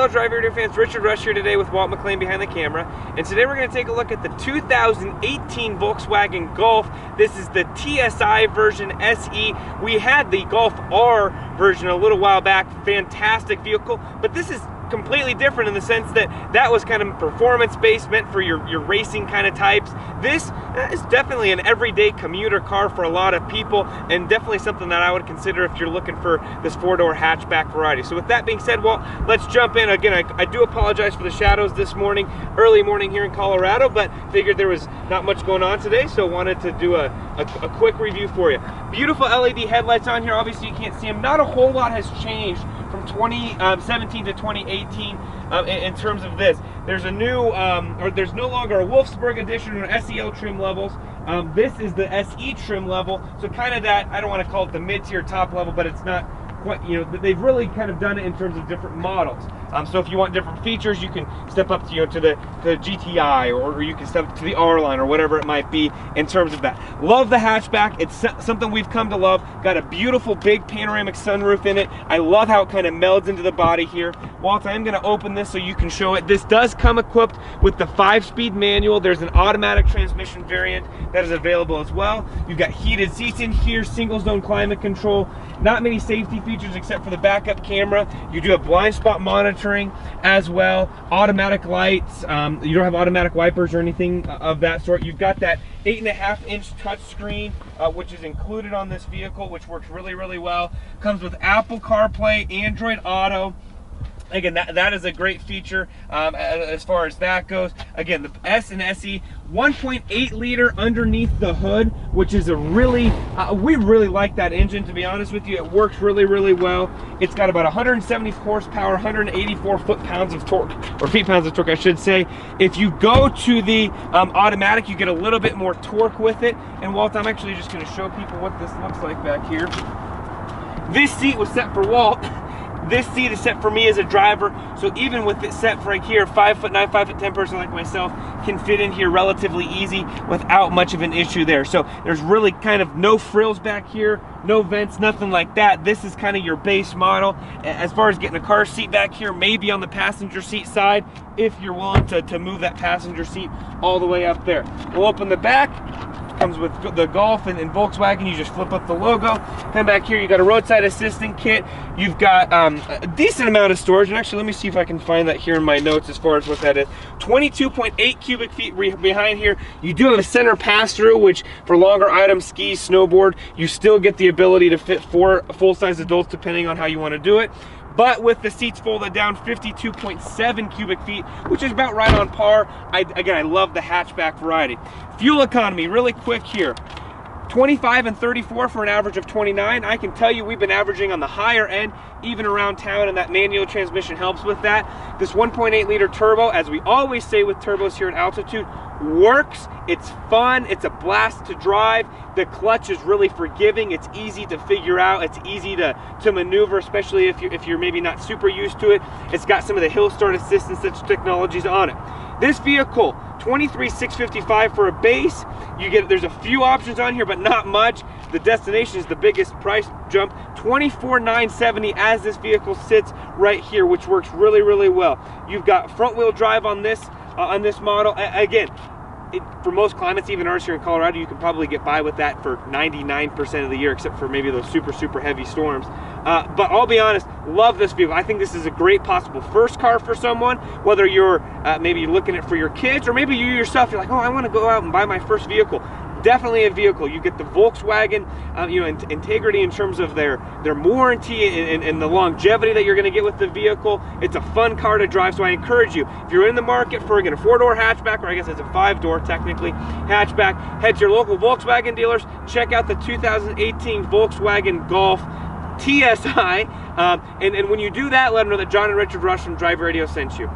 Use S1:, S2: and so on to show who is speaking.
S1: Hello Driver Radio fans, Richard Rush here today with Walt McLean behind the camera, and today we're going to take a look at the 2018 Volkswagen Golf. This is the TSI version SE. We had the Golf R version a little while back, fantastic vehicle, but this is completely different in the sense that that was kind of performance based, meant for your racing kind of types. This is definitely an everyday commuter car for a lot of people, and definitely something that I would consider if you're looking for this four-door hatchback variety. So with that being said, well, let's jump in. Again, I do apologize for the shadows this morning, early morning here in Colorado, but figured there was not much going on today, so wanted to do a quick review for you. Beautiful LED headlights on here. Obviously you can't see them. Not a whole lot has changed from 2017 to 2018 in terms of this. There's a new, or there's no longer a Wolfsburg edition or SEL trim levels. This is the SE trim level, so kind of that, I don't want to call it the mid-tier top level, but it's not quite, you know, they've really kind of done it in terms of different models. So if you want different features, you can step up to, to the GTI, or you can step up to the R line, or whatever it might be in terms of that. Love the hatchback. It's something we've come to love. Got a beautiful big panoramic sunroof in it. I love how it kind of melds into the body here. Walt, I am going to open this so you can show it. This does come equipped with the 5-speed manual. There's an automatic transmission variant that is available as well. You've got heated seats in here, single zone climate control. Not many safety features except for the backup camera. You do have blind spot monitoring as well, automatic lights. You don't have automatic wipers or anything of that sort. You've got that 8.5-inch touchscreen, which is included on this vehicle, which works really well. Comes with Apple CarPlay, Android Auto. Again, that is a great feature as far as that goes. Again, the S and SE, 1.8 liter underneath the hood, which is a really, we really like that engine, to be honest with you. It works really well. It's got about 170 horsepower, 184 foot-pounds of torque, or feet-pounds of torque, I should say. If you go to the automatic, you get a little bit more torque with it. And Walt, I'm actually just going to show people what this looks like back here. This seat was set for Walt. This seat is set for me as a driver, so even with it set for right here, 5'9", 5'10" person like myself can fit in here relatively easy without much of an issue there. So there's really kind of no frills back here, no vents, nothing like that. This is kind of your base model. As far as getting a car seat back here, maybe on the passenger seat side, if you're willing to move that passenger seat all the way up there. We'll open the back. Comes with the Golf and Volkswagen. You just flip up the logo. Then back here you got a roadside assistant kit. You've got a decent amount of storage, and actually let me see if I can find that here in my notes as far as what that is. 22.8 cubic feet behind here. You do have a center pass-through, which for longer items, skis, snowboard, you still get the ability to fit 4 full-size adults depending on how you want to do it. But with the seats folded down, 52.7 cubic feet, which is about right on par. Again, I love the hatchback variety. Fuel economy, really quick here. 25 and 34 for an average of 29. I can tell you we've been averaging on the higher end, even around town, and that manual transmission helps with that. This 1.8 liter turbo, as we always say with turbos here at Altitude, works. It's fun. It's a blast to drive. The clutch is really forgiving. It's easy to figure out. It's easy to maneuver, especially if you're maybe not super used to it. It's got some of the hill start assistance technologies on it. This vehicle, $23,655 for a base. There's a few options on here, but not much. The destination is the biggest price jump, $24,970 as this vehicle sits right here, which works really well. You've got front wheel drive on this model. Again, for most climates, even ours here in Colorado, you can probably get by with that for 99% of the year, except for maybe those super heavy storms. But I'll be honest, love this vehicle. I think this is a great possible first car for someone, whether you're maybe looking at it for your kids, or maybe you yourself, you're like, oh, I want to go out and buy my first vehicle. Definitely a vehicle. You get the Volkswagen integrity in terms of their warranty and the longevity that you're going to get with the vehicle. It's a fun car to drive, so I encourage you, if you're in the market for again a 4-door hatchback, or I guess it's a 5-door technically hatchback, head to your local Volkswagen dealers. Check out the 2018 Volkswagen Golf TSI, and when you do that, let them know that John and Richard Rush from Drive Radio sent you.